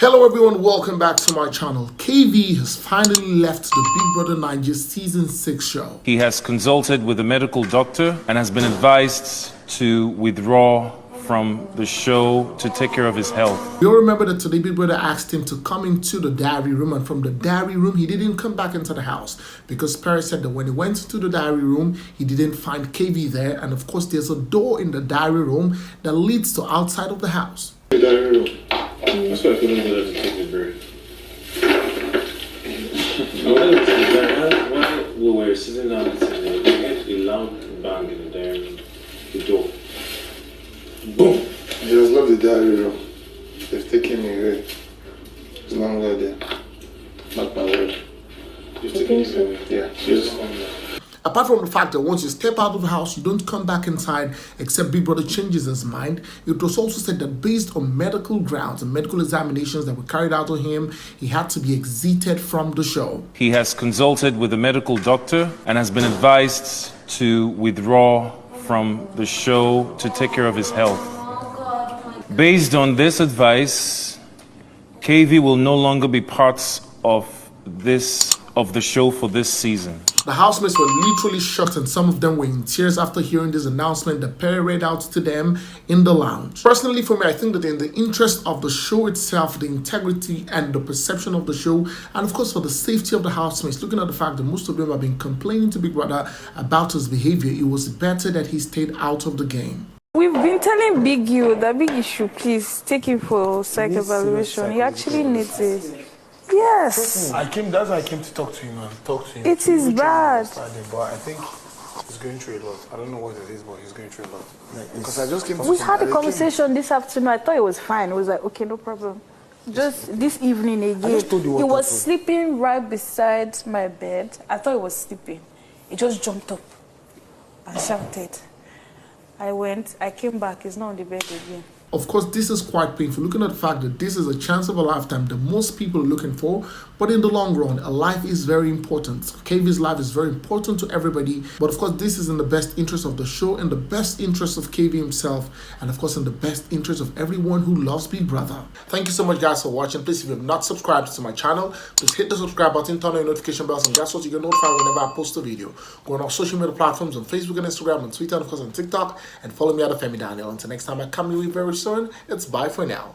Hello everyone, welcome back to my channel. Kayvee has finally left the Big Brother Naija season 6 show. He has consulted with a medical doctor and has been advised to withdraw from the show to take care of his health. You'll remember that today Big Brother asked him to come into the diary room, and from the diary room he didn't come back into the house because Perry said that when he went to the diary room he didn't find Kayvee there, and of course there's a door in the diary room that leads to outside of the house. The diary room. That's why I couldn't go to take the bird. Why we were sitting down and sitting there, we get a loud bang in the diary room, the door. Boom! I just love the diary room. They've taken me away. It's long way there. Not my word. You've taken me away. Yeah. Yes. Apart from the fact that once you step out of the house, you don't come back inside except Big Brother changes his mind, it was also said that based on medical grounds and medical examinations that were carried out on him, he had to be exited from the show. He has consulted with a medical doctor and has been advised to withdraw from the show to take care of his health. Based on this advice, Kayvee will no longer be part of the show for this season. The housemates were literally shocked, and some of them were in tears after hearing this announcement that Perry read out to them in the lounge. Personally, for me, I think that in the interest of the show itself, the integrity and the perception of the show, and of course for the safety of the housemates, looking at the fact that most of them have been complaining to Big Brother about his behavior, it was better that he stayed out of the game. We've been telling Biggie that Biggie should please take him for psych evaluation. He actually needs it. Yes. That's why I came to talk to him and talk to him. It is bad. But I think he's going through a lot. I don't know what it is, but he's going through a lot. Because I just came to We had a conversation this afternoon. I thought it was fine. It was like, okay, no problem. Just this evening again. I just told you what he was happened. sleeping right beside my bed. I thought he was sleeping. He just jumped up and shouted. I came back. He's not on the bed again. Of course, this is quite painful, looking at the fact that this is a chance of a lifetime that most people are looking for, but in the long run, a life is very important. Kayvee's life is very important to everybody, but of course, this is in the best interest of the show, in the best interest of Kayvee himself, and of course, in the best interest of everyone who loves Big Brother. Thank you so much, guys, for watching. Please, if you have not subscribed to my channel, please hit the subscribe button, turn on your notification bells, and that's what you get notified whenever I post a video. Go on our social media platforms on Facebook and Instagram and Twitter, and of course on TikTok, and follow me at Femi Daniel. Until next time I come your way very soon, it's bye for now.